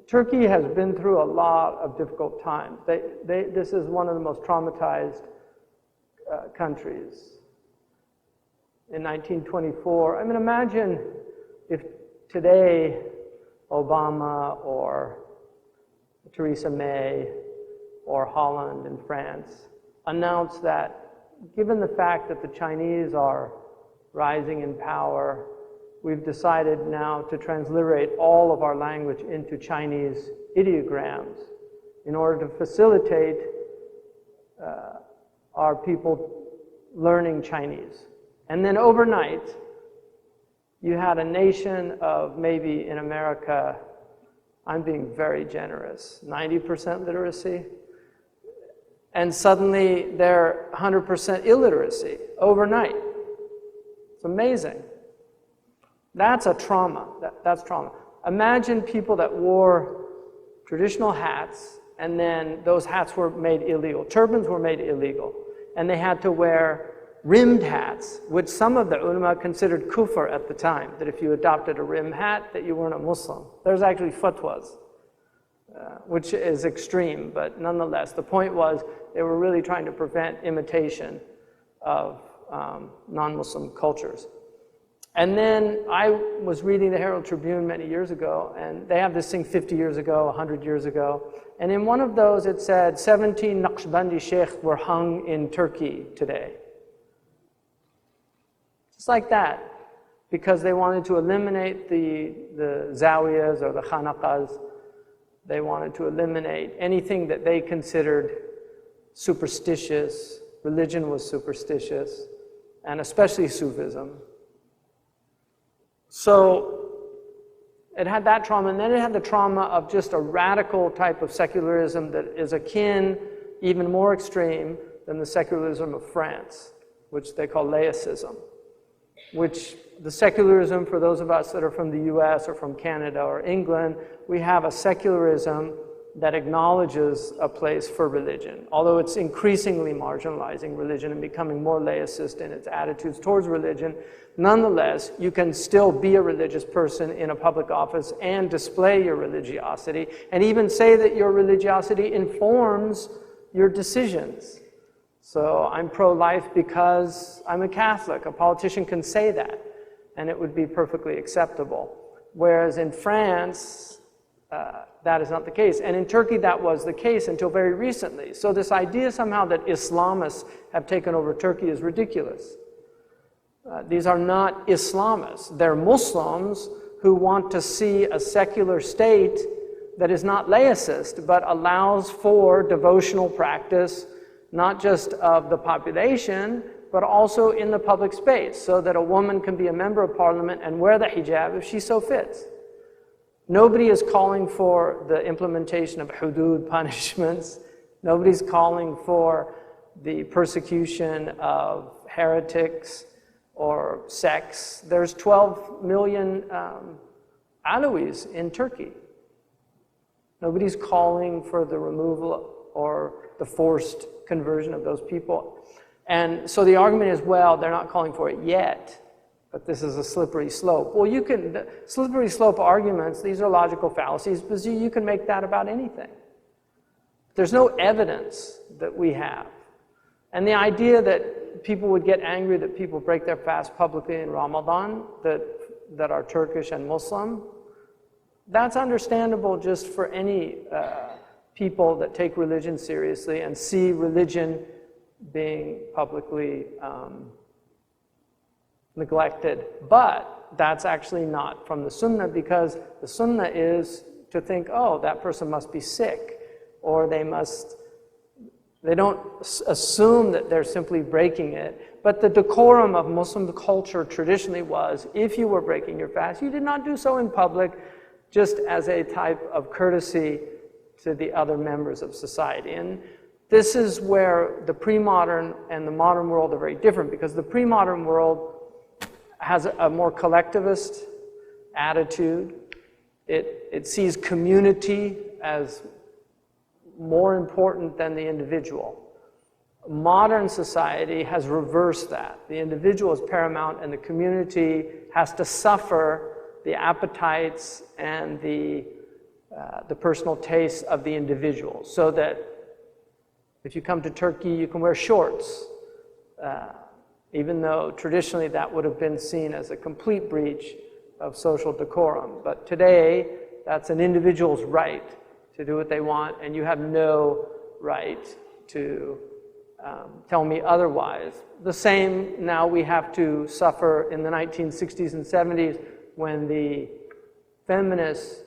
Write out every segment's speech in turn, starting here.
Turkey has been through a lot of difficult times. This is one of the most traumatized countries. In 1924, I mean, imagine if today Obama or Theresa May or Holland and France announced that, given the fact that the Chinese are rising in power, we've decided now to transliterate all of our language into Chinese ideograms in order to facilitate our people learning Chinese. And then overnight, you had a nation of, maybe in America, I'm being very generous, 90% literacy, and suddenly they're 100% illiteracy overnight. It's amazing. That's a trauma. That's trauma. Imagine people that wore traditional hats, and then those hats were made illegal. Turbans were made illegal, and they had to wear rimmed hats, which some of the ulama considered kufr at the time, that if you adopted a rim hat, that you weren't a Muslim. There's actually fatwas, which is extreme, but nonetheless, the point was they were really trying to prevent imitation of non-Muslim cultures. And then I was reading the Herald Tribune many years ago, and they have this thing 50 years ago, 100 years ago, and in one of those it said 17 Naqshbandi sheikhs were hung in Turkey today. Just like that, because they wanted to eliminate the zawiyas or the khanaqas. They wanted to eliminate anything that they considered superstitious. Religion was superstitious, and especially Sufism. So it had that trauma, and then it had the trauma of just a radical type of secularism that is akin, even more extreme than the secularism of France, which they call laicism. Which the secularism, for those of us that are from the US or from Canada or England, we have a secularism that acknowledges a place for religion, although it's increasingly marginalizing religion and becoming more laicist in its attitudes towards religion. Nonetheless, you can still be a religious person in a public office and display your religiosity, and even say that your religiosity informs your decisions. So I'm pro-life because I'm a Catholic. A politician can say that, and it would be perfectly acceptable. Whereas in France, that is not the case. And in Turkey, that was the case until very recently. So this idea somehow that Islamists have taken over Turkey is ridiculous. These are not Islamists. They're Muslims who want to see a secular state that is not laicist, but allows for devotional practice, not just of the population, but also in the public space, so that a woman can be a member of parliament and wear the hijab if she so fits. Nobody is calling for the implementation of hudud punishments. Nobody's calling for the persecution of heretics or sects. There's 12 million Alawis in Turkey. Nobody's calling for the removal or the forced conversion of those people. And so the argument is, well, they're not calling for it yet, but this is a slippery slope. Well, you can, slippery slope arguments, these are logical fallacies, because you can make that about anything. There's no evidence that we have. And the idea that people would get angry that people break their fast publicly in Ramadan, that are Turkish and Muslim, that's understandable just for any people that take religion seriously and see religion being publicly neglected. But that's actually not from the Sunnah, because the Sunnah is to think, oh, that person must be sick, or they don't assume that they're simply breaking it. But the decorum of Muslim culture traditionally was, if you were breaking your fast, you did not do so in public, just as a type of courtesy to the other members of society. And this is where the pre-modern and the modern world are very different, because the pre-modern world has a more collectivist attitude. It sees community as more important than the individual. Modern society has reversed that. The individual is paramount, and the community has to suffer the appetites and the the personal tastes of the individual, so that if you come to Turkey, you can wear shorts, even though traditionally that would have been seen as a complete breach of social decorum. But today, that's an individual's right to do what they want, and you have no right to tell me otherwise. The same now we have to suffer in the 1960s and 70s when the feminists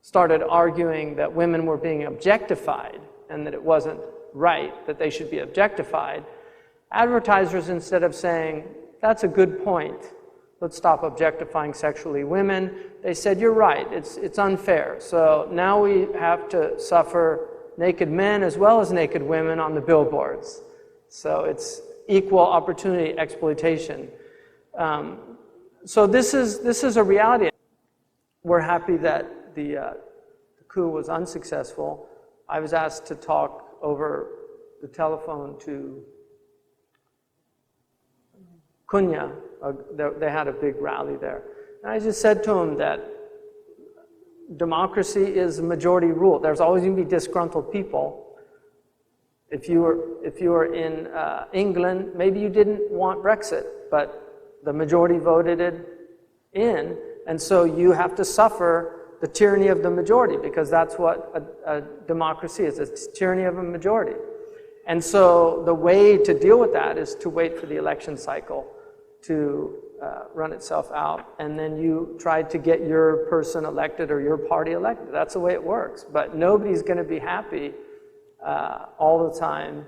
started arguing that women were being objectified and that it wasn't right that they should be objectified. Advertisers, instead of saying, that's a good point, let's stop objectifying sexually women, they said, you're right, it's unfair. So now we have to suffer naked men as well as naked women on the billboards. So it's equal opportunity exploitation. So this is a reality. We're happy that the coup was unsuccessful. I was asked to talk over the telephone to Konya. They had a big rally there. And I just said to him that democracy is majority rule. There's always going to be disgruntled people. If you were in England, maybe you didn't want Brexit, but the majority voted it in, and so you have to suffer the tyranny of the majority, because that's what a democracy is. It's tyranny of a majority. And so the way to deal with that is to wait for the election cycle to run itself out, and then you try to get your person elected or your party elected. That's the way it works. But nobody's going to be happy all the time.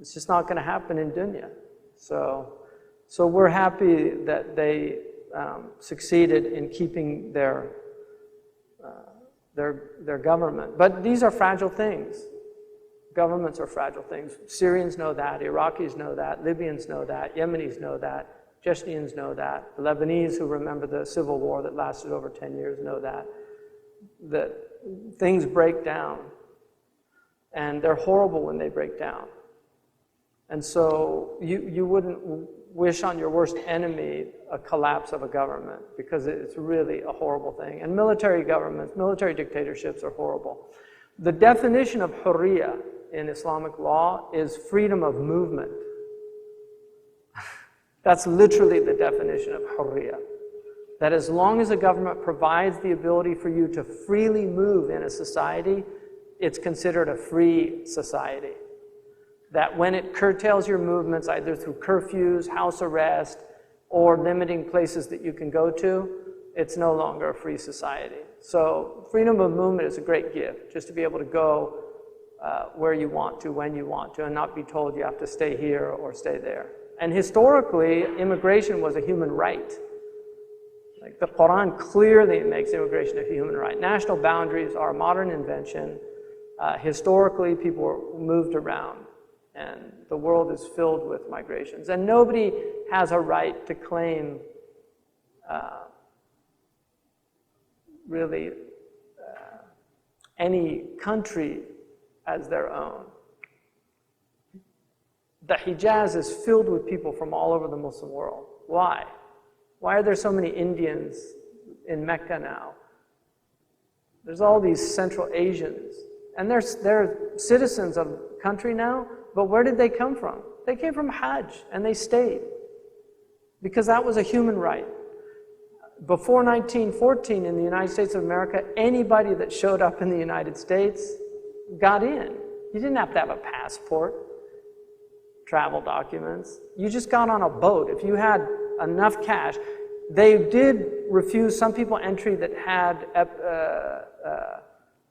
It's just not going to happen in dunya. So we're happy that they succeeded in keeping their government. But these are fragile things. Governments are fragile things. Syrians know that, Iraqis know that, Libyans know that, Yemenis know that, Chechens know that, the Lebanese who remember the civil war that lasted over 10 years know that things break down, and they're horrible when they break down. And so you wouldn't wish on your worst enemy a collapse of a government, because it's really a horrible thing. And military governments, military dictatorships are horrible. The definition of hurriya in Islamic law is freedom of movement. That's literally the definition of hurriya. That as long as a government provides the ability for you to freely move in a society, it's considered a free society. That when it curtails your movements, either through curfews, house arrest, or limiting places that you can go to, it's no longer a free society. So freedom of movement is a great gift, just to be able to go where you want to, when you want to, and not be told you have to stay here or stay there. And historically, immigration was a human right. Like the Quran clearly makes immigration a human right. National boundaries are a modern invention. Historically, people were moved around, and the world is filled with migrations. And nobody has a right to claim really any country as their own. The Hijaz is filled with people from all over the Muslim world. Why? Why are there so many Indians in Mecca now? There's all these Central Asians, and they're citizens of the country now, but where did they come from? They came from Hajj, and they stayed, because that was a human right. Before 1914 in the United States of America, anybody that showed up in the United States got in. You didn't have to have a passport, travel documents. You just got on a boat. If you had enough cash, they did refuse some people entry that had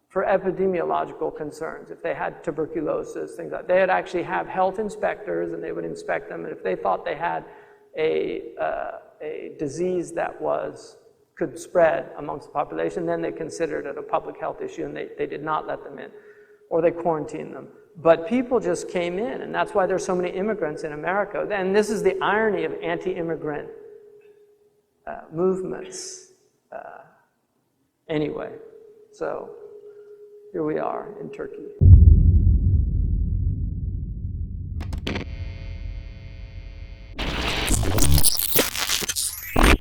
for epidemiological concerns. If they had tuberculosis, things like that, they'd actually have health inspectors, and they would inspect them. And if they thought they had a disease that could spread amongst the population, then they considered it a public health issue, and they did not let them in, or they quarantined them. But people just came in, and that's why there's so many immigrants in America. And this is the irony of anti-immigrant movements. Anyway, so here we are in Turkey.